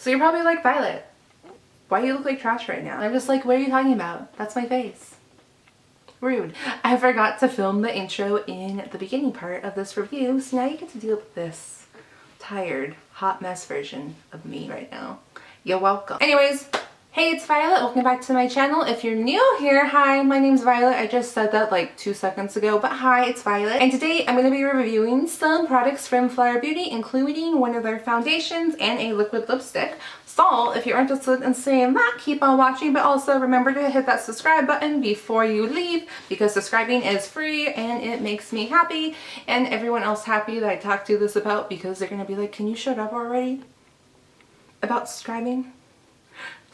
So you're probably like, Violet, why do you look like trash right now? I'm just like, what are you talking about? That's my face. Rude. I forgot to film the intro in the beginning part of this review, so now you get to deal with this tired, hot mess version of me right now. You're welcome. Anyways, hey, it's Violet. Welcome back to my channel. If you're new here, hi, my name's Violet. I just said that like 2 seconds ago, but hi, it's Violet. And today I'm going to be reviewing some products from Flower Beauty, including one of their foundations and a liquid lipstick. So if you're interested in seeing that, keep on watching, but also remember to hit that subscribe button before you leave, because subscribing is free and it makes me happy and everyone else happy that I talked to this about, because they're going to be like, can you shut up already about subscribing?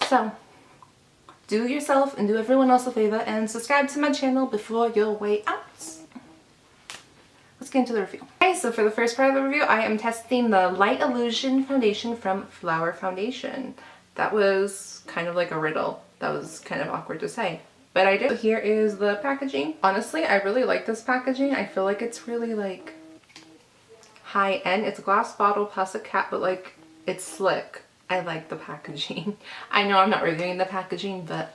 So do yourself and do everyone else a favor and subscribe to my channel before your way out. Let's get into the review. Okay, so for the first part of the review, I am testing the Light Illusion foundation from Flower Foundation. That was kind of like a riddle. That was kind of awkward to say, but I did. So here is the packaging. Honestly, I really like this packaging. I feel like it's really like high end. It's a glass bottle, plastic cap, but like it's slick. I like the packaging. I know I'm not reviewing the packaging, but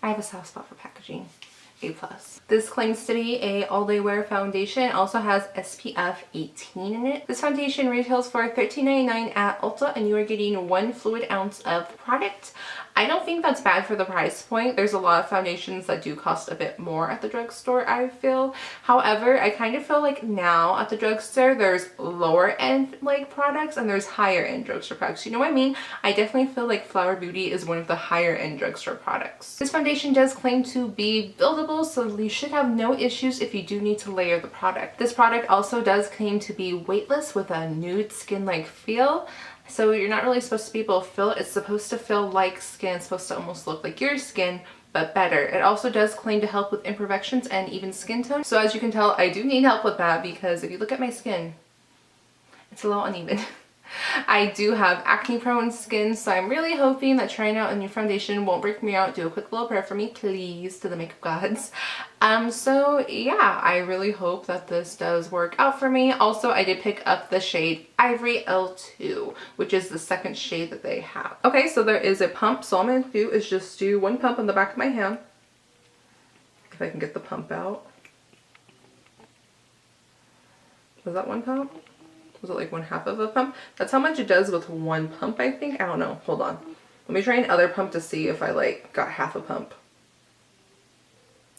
I have a soft spot for packaging. A+. This claims to be a all-day wear foundation. It also has SPF 18 in it. This foundation retails for $13.99 at Ulta, and you are getting 1 fluid ounce of product. I don't think that's bad for the price point. There's a lot of foundations that do cost a bit more at the drugstore, I feel. However, I kind of feel like now at the drugstore there's lower end like products and there's higher end drugstore products. You know what I mean? I definitely feel like Flower Beauty is one of the higher end drugstore products. This foundation does claim to be buildable, so you should have no issues if you do need to layer the product. This product also does claim to be weightless with a nude skin-like feel. So you're not really supposed to be able to feel it. It's supposed to feel like skin. It's supposed to almost look like your skin, but better. It also does claim to help with imperfections and even skin tone. So as you can tell, I do need help with that, because if you look at my skin, it's a little uneven. I do have acne prone skin, so I'm really hoping that trying out a new foundation won't break me out. Do a quick little prayer for me, please, to the makeup gods. So yeah, I really hope that this does work out for me. Also, I did pick up the shade Ivory L2, which is the second shade that they have. Okay, so there is a pump. So all I'm going to do is just do 1 pump on the back of my hand. If I can get the pump out. Was that 1 pump? Was it like 1/2 of a pump? That's how much it does with 1 pump, I think. I don't know. Hold on. Let me try another pump to see if I like got 1/2 a pump.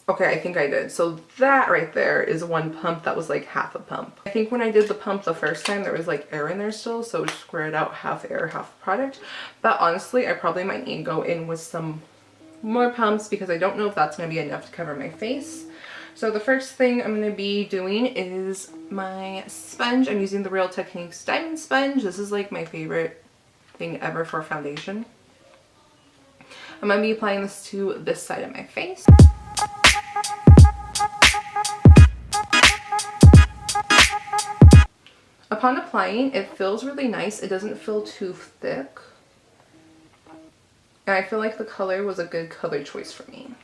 Okay, I think I did. So that right there is 1 pump that was like 1/2 a pump. I think when I did the pump the first time, there was like air in there still, so it squared out 1/2 air, 1/2 product. But honestly, I probably might need to go in with some more pumps, because I don't know if that's going to be enough to cover my face. So the first thing I'm going to be doing is my sponge. I'm using the Real Techniques Diamond Sponge. This is like my favorite thing ever for foundation. I'm going to be applying this to this side of my face. Upon applying, it feels really nice. It doesn't feel too thick. And I feel like the color was a good color choice for me.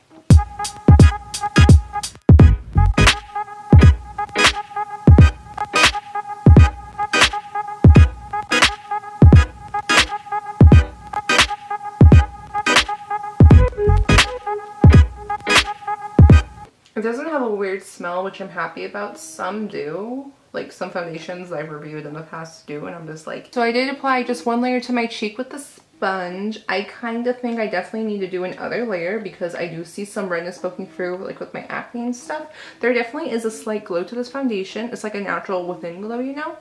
It doesn't have a weird smell, which I'm happy about. Some do. Like some foundations I've reviewed in the past do, and I'm just like... So I did apply just 1 layer to my cheek with the sponge. I kind of think I definitely need to do another layer, because I do see some redness poking through, like with my acne and stuff. There definitely is a slight glow to this foundation. It's like a natural within glow, you know?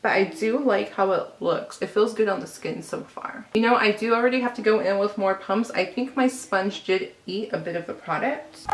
But I do like how it looks. It feels good on the skin so far. You know, I do already have to go in with more pumps. I think my sponge did eat a bit of the product.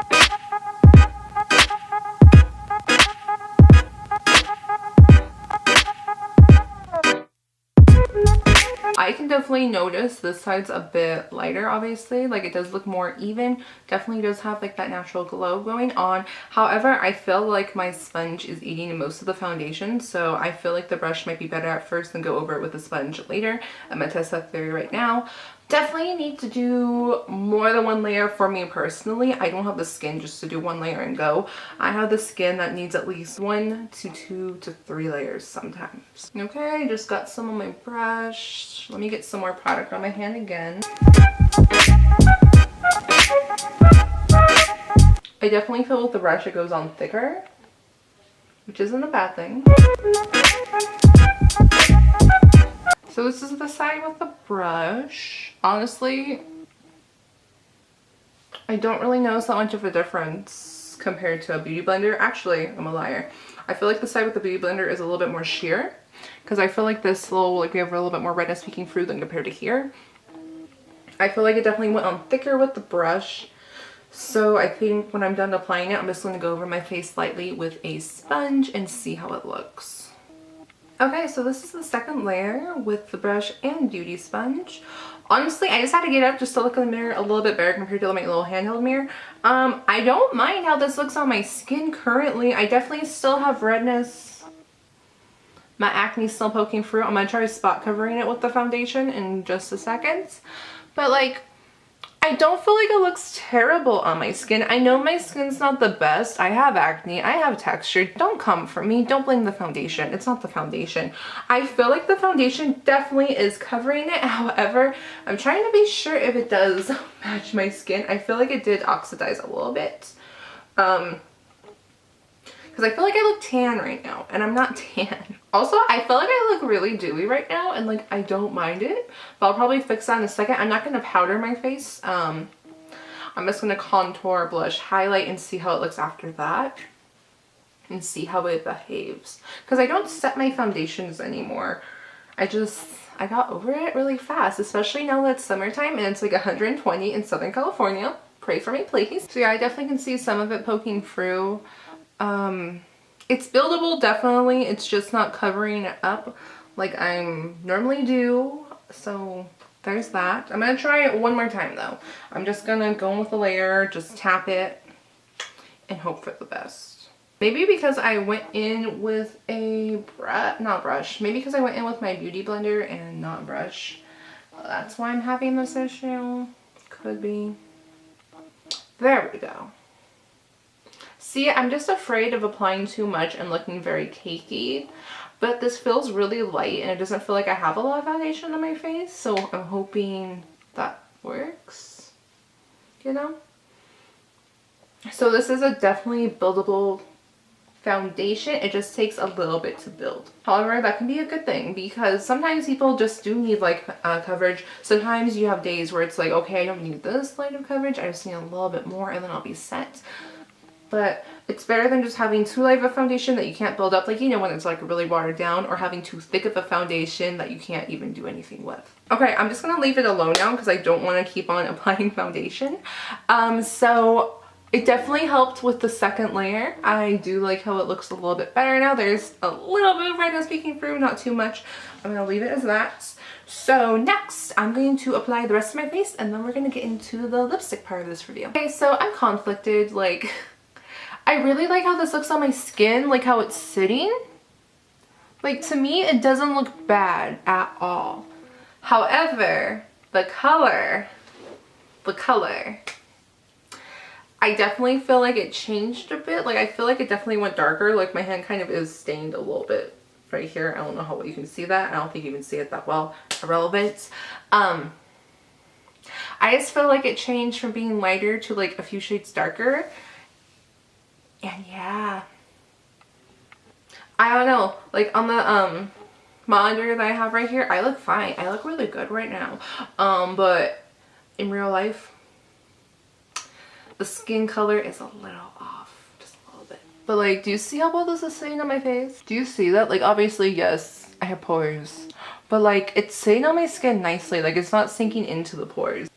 I can definitely notice this side's a bit lighter, obviously. Like, it does look more even. Definitely does have like that natural glow going on. However, I feel like my sponge is eating most of the foundation, so I feel like the brush might be better at first and go over it with the sponge later. I'm gonna test that theory right now. Definitely need to do more than one layer for me personally. I don't have the skin just to do one layer and go. I have the skin that needs at least 1 to 2 to 3 layers sometimes. Okay, just got some on my brush. Let me get some more product on my hand again. I definitely feel with the brush it goes on thicker, which isn't a bad thing. So this is the side with the brush. Honestly, I don't really notice that much of a difference compared to a beauty blender. Actually, I'm a liar. I feel like the side with the beauty blender is a little bit more sheer because I feel like this little, like we have a little bit more redness peeking through than compared to here. I feel like it definitely went on thicker with the brush. So I think when I'm done applying it, I'm just going to go over my face slightly with a sponge and see how it looks. Okay, so this is the second layer with the brush and beauty sponge. Honestly, I just had to get up just to look in the mirror a little bit better compared to my little handheld mirror. I don't mind how this looks on my skin currently. I definitely still have redness. My acne's still poking through. I'm going to try spot covering it with the foundation in just a second. But like, I don't feel like it looks terrible on my skin. I know my skin's not the best. I have acne. I have texture. Don't come for me. Don't blame the foundation. It's not the foundation. I feel like the foundation definitely is covering it. However, I'm trying to be sure if it does match my skin. I feel like it did oxidize a little bit. Because I feel like I look tan right now, and I'm not tan. Also, I feel like I look really dewy right now, and like I don't mind it, but I'll probably fix that in a second. I'm not going to powder my face. I'm just going to contour, blush, highlight, and see how it looks after that, and see how it behaves. Because I don't set my foundations anymore. I got over it really fast, especially now that it's summertime and it's like 120 in Southern California. Pray for me, please. So yeah, I definitely can see some of it poking through. It's buildable, definitely. It's just not covering it up like I normally do. So there's that. I'm gonna try it one more time though. I'm just gonna go in with a layer, just tap it, and hope for the best. Maybe because I went in with a brush. Maybe because I went in with my beauty blender and not brush. That's why I'm having this issue. Could be. There we go. See, I'm just afraid of applying too much and looking very cakey, but this feels really light and it doesn't feel like I have a lot of foundation on my face, so I'm hoping that works, you know? So this is a definitely buildable foundation. It just takes a little bit to build. However, that can be a good thing because sometimes people just do need like coverage. Sometimes you have days where it's like, okay, I don't need this light of coverage, I just need a little bit more and then I'll be set. But it's better than just having too light of a foundation that you can't build up, like, you know, when it's like really watered down, or having too thick of a foundation that you can't even do anything with. Okay, I'm just gonna leave it alone now because I don't want to keep on applying foundation. So it definitely helped with the second layer. I do like how it looks a little bit better now. There's a little bit of redness peeking through, not too much. I'm gonna leave it as that. So next, I'm going to apply the rest of my face and then we're gonna get into the lipstick part of this review. Okay, so I'm conflicted, like, I really like how this looks on my skin, like how it's sitting. Like, to me, it doesn't look bad at all. However, the color, I definitely feel like it changed a bit. Like, I feel like it definitely went darker. Like, my hand kind of is stained a little bit right here. I don't know how well you can see that. I don't think you can see it that well. Irrelevant. I just feel like it changed from being lighter to like a few shades darker. And yeah, I don't know, like on the monitor that I have right here, I look fine. I look really good right now. But in real life, the skin color is a little off, just a little bit. But like, do you see how well this is sitting on my face? Do you see that? Like, obviously, yes, I have pores, but like, it's sitting on my skin nicely. Like, it's not sinking into the pores.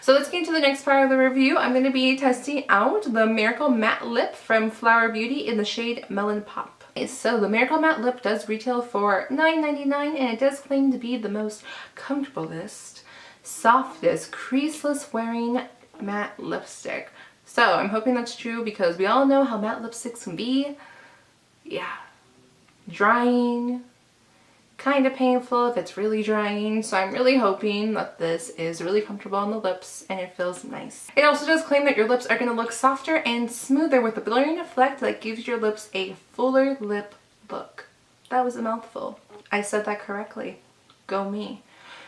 So let's get into the next part of the review. I'm going to be testing out the Miracle Matte Lip from Flower Beauty in the shade Melon Pop. Okay, so the Miracle Matte Lip does retail for $9.99 and it does claim to be the most comfortablest, softest, creaseless wearing matte lipstick. So I'm hoping that's true because we all know how matte lipsticks can be. Yeah. Drying kind of painful if it's really drying. So I'm really hoping that this is really comfortable on the lips and it feels nice. It also does claim that your lips are going to look softer and smoother with a blurring effect that gives your lips a fuller lip look. That was a mouthful. I said that correctly. Go me.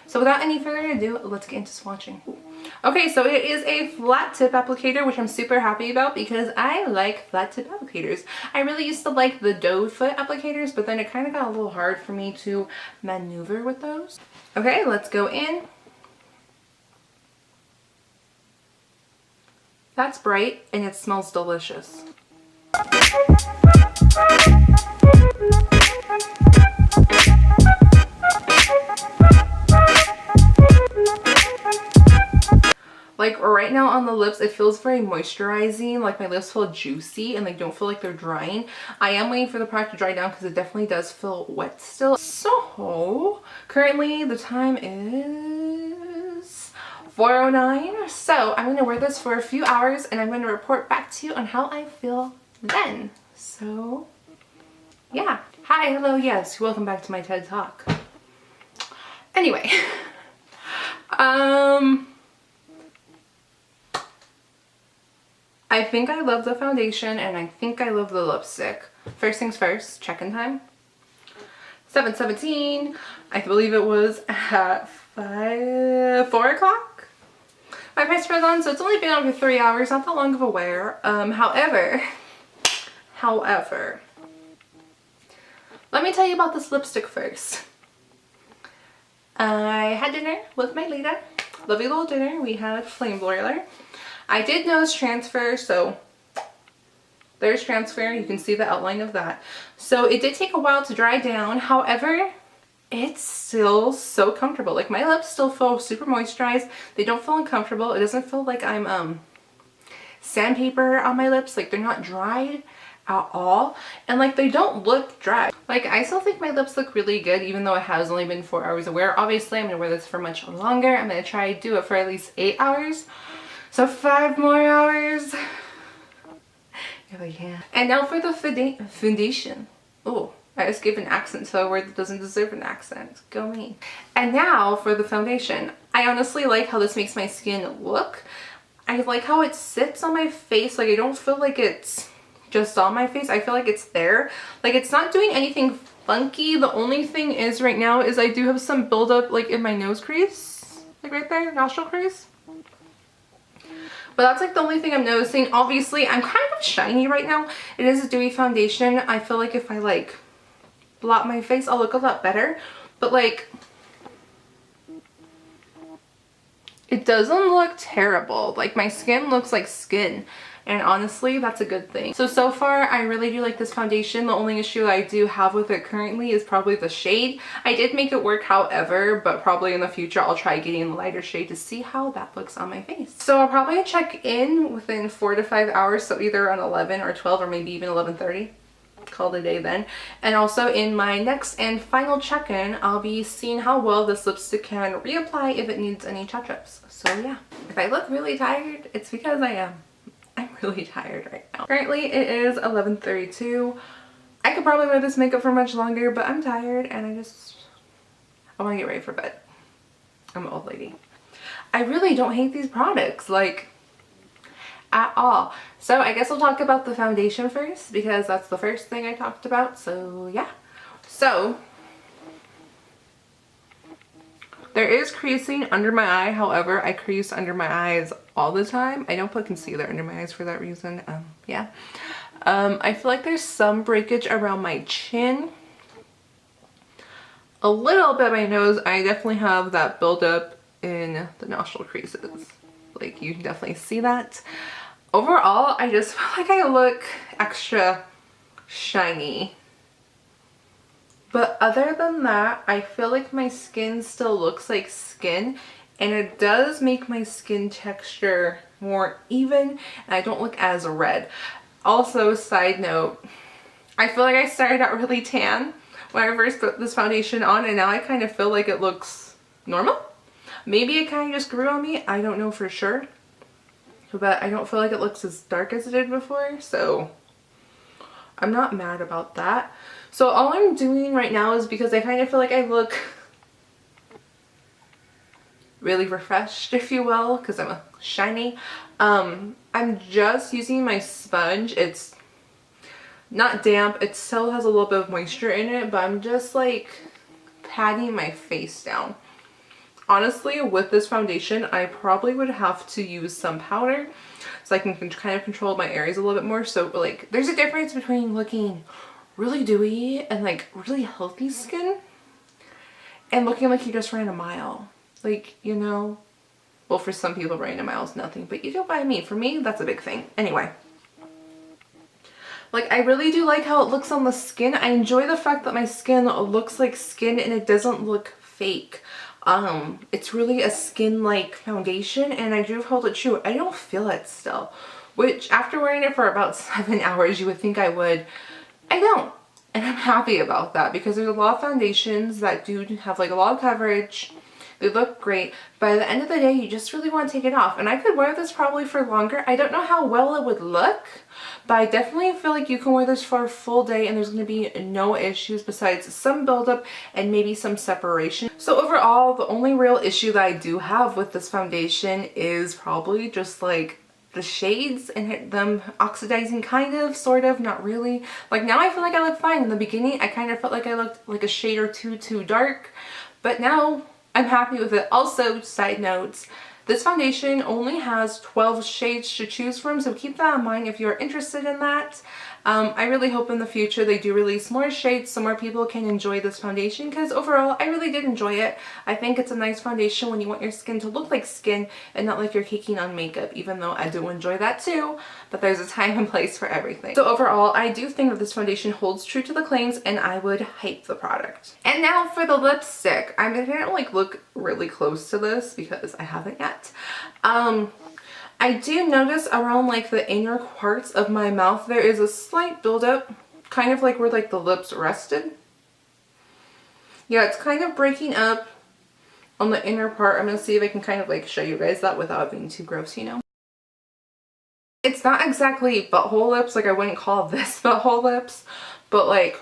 So without any further ado, let's get into swatching. Okay, so it is a flat tip applicator, which I'm super happy about because I like flat tip applicators. I really used to like the doe foot applicators, but then it kind of got a little hard for me to maneuver with those. Okay, let's go in. That's bright and it smells delicious. Like right now on the lips, it feels very moisturizing. Like my lips feel juicy and they don't feel like they're drying. I am waiting for the product to dry down because it definitely does feel wet still. So currently the time is 4:09. So I'm going to wear this for a few hours and I'm going to report back to you on how I feel then. So yeah. Hi, hello, yes. Welcome back to my TED Talk. Anyway. I think I love the foundation and I think I love the lipstick. First things first, check-in time. 7:17. I believe it was at 4 o'clock. My price was on, so it's only been on for 3 hours, not that long of a wear. However, let me tell you about this lipstick first. I had dinner with my Lita. Lovely little dinner. We had flame broiler. I did nose transfer, so there's transfer. You can see the outline of that. So it did take a while to dry down. However, it's still so comfortable. Like my lips still feel super moisturized. They don't feel uncomfortable. It doesn't feel like I'm sandpaper on my lips. Like they're not dried at all. And like they don't look dry. Like I still think my lips look really good even though it has only been 4 hours of wear. Obviously I'm gonna wear this for much longer. I'm gonna try to do it for at least 8 hours. So 5 more hours. If I can. And now for the foundation. Oh, I just gave an accent to a word that doesn't deserve an accent. Go me. And now for the foundation. I honestly like how this makes my skin look. I like how it sits on my face. Like I don't feel like it's just on my face. I feel like it's there. Like it's not doing anything funky. The only thing is right now is I do have some buildup like in my nose crease. Like right there, nostril crease. But that's like the only thing I'm noticing. Obviously, I'm kind of shiny right now. It is a dewy foundation. I feel like if I like blot my face, I'll look a lot better. But like, it doesn't look terrible. Like my skin looks like skin. And honestly, that's a good thing. So far, I really do like this foundation. The only issue I do have with it currently is probably the shade. I did make it work, however, but probably in the future, I'll try getting a lighter shade to see how that looks on my face. So I'll probably check in within 4 to 5 hours. So either on 11 or 12 or maybe even 11:30. Call it a day then. And also in my next and final check-in, I'll be seeing how well this lipstick can reapply if it needs any touch-ups. So yeah, if I look really tired, it's because I am. I'm really tired right now. Currently it is 11:32. I could probably wear this makeup for much longer, but I'm tired and I want to get ready for bed. I'm an old lady. I really don't hate these products, like, at all. So I guess we'll talk about the foundation first because that's the first thing I talked about. So yeah. So there is creasing under my eye. However, I crease under my eyes all the time. I don't put concealer under my eyes for that reason. Yeah. I feel like there's some breakage around my chin. A little bit my nose. I definitely have that buildup in the nostril creases. Like you can definitely see that. Overall, I just feel like I look extra shiny. But other than that, I feel like my skin still looks like skin, and it does make my skin texture more even and I don't look as red. Also, side note, I feel like I started out really tan when I first put this foundation on, and now I kind of feel like it looks normal. Maybe it kind of just grew on me. I don't know for sure. But I don't feel like it looks as dark as it did before, so I'm not mad about that. So all I'm doing right now is because I kind of feel like I look really refreshed, if you will, because I'm shiny. I'm just using my sponge. It's not damp. It still has a little bit of moisture in it, but I'm just like patting my face down. Honestly, with this foundation, I probably would have to use some powder so I can kind of control my areas a little bit more. So like, there's a difference between looking really dewy and like really healthy skin and looking like you just ran a mile. Like, you know, well, for some people running a mile is nothing, but you don't buy me. For me, that's a big thing. Anyway. Like, I really do like how it looks on the skin. I enjoy the fact that my skin looks like skin and it doesn't look fake. It's really a skin-like foundation, and I do hold it true. I don't feel it still, which after wearing it for about 7 hours, you would think I would. I don't, and I'm happy about that because there's a lot of foundations that do have like a lot of coverage. They look great. By the end of the day, you just really want to take it off. And I could wear this probably for longer. I don't know how well it would look, but I definitely feel like you can wear this for a full day and there's going to be no issues besides some buildup and maybe some separation. So overall, the only real issue that I do have with this foundation is probably just like the shades and them oxidizing, kind of, sort of, not really. Like now I feel like I look fine. In the beginning, I kind of felt like I looked like a shade or two too dark, but now I'm happy with it. Also, side notes, this foundation only has 12 shades to choose from, so keep that in mind if you're interested in that. I really hope in the future they do release more shades so more people can enjoy this foundation, because overall I really did enjoy it. I think it's a nice foundation when you want your skin to look like skin and not like you're caking on makeup, even though I do enjoy that too, but there's a time and place for everything. So overall, I do think that this foundation holds true to the claims and I would hype the product. And now for the lipstick. I'm gonna like look really close to this because I haven't yet. I do notice around like the inner parts of my mouth there is a slight buildup, kind of like where like the lips rested. Yeah, it's kind of breaking up on the inner part. I'm gonna see if I can kind of like show you guys that without being too gross, you know. It's not exactly butthole lips, like I wouldn't call this butthole lips, but like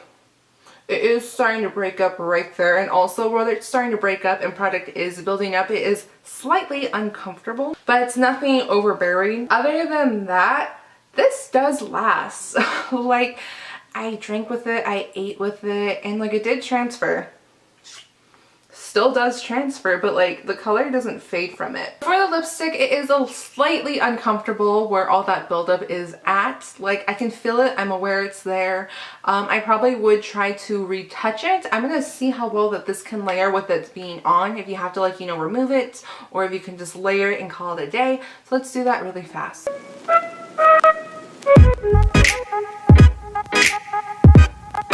it is starting to break up right there. And also where it's starting to break up and product is building up, it is slightly uncomfortable, but it's nothing overbearing. Other than that, this does last. Like, I drank with it, I ate with it, and like it did transfer. Still does transfer, but like the color doesn't fade from it. For the lipstick, it is a slightly uncomfortable where all that buildup is at. Like I can feel it, I'm aware it's there. I probably would try to retouch it. I'm gonna see how well that this can layer with it being on, if you have to like, you know, remove it, or if you can just layer it and call it a day. So let's do that really fast.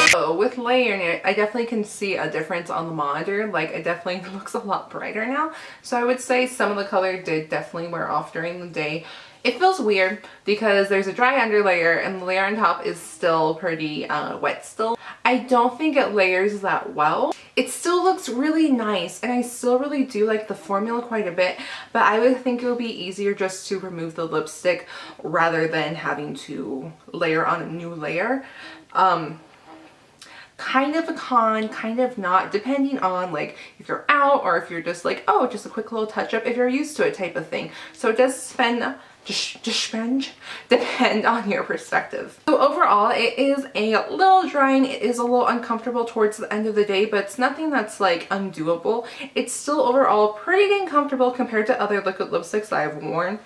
So with layering it, I definitely can see a difference on the monitor. Like it definitely looks a lot brighter now. So I would say some of the color did definitely wear off during the day. It feels weird because there's a dry underlayer and the layer on top is still pretty wet still. I don't think it layers that well. It still looks really nice and I still really do like the formula quite a bit, but I would think it would be easier just to remove the lipstick rather than having to layer on a new layer. Kind of a con, kind of not, depending on like if you're out or if you're just like, oh, just a quick little touch up, if you're used to it type of thing. So it does depend on your perspective. So overall, it is a little drying. It is a little uncomfortable towards the end of the day, but it's nothing that's like undoable. It's still overall pretty dang comfortable compared to other liquid lipsticks that I've worn.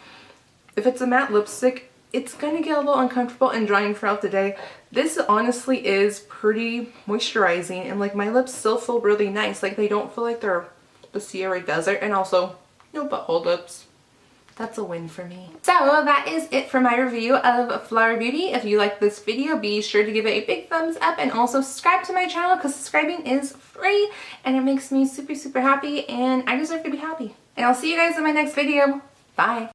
If it's a matte lipstick, it's gonna get a little uncomfortable and drying throughout the day. This honestly is pretty moisturizing and like my lips still feel really nice. Like they don't feel like they're the Sierra Desert, and also no butthole lips. That's a win for me. So that is it for my review of Flower Beauty. If you like this video, be sure to give it a big thumbs up and also subscribe to my channel because subscribing is free and it makes me super, super happy and I deserve to be happy. And I'll see you guys in my next video. Bye.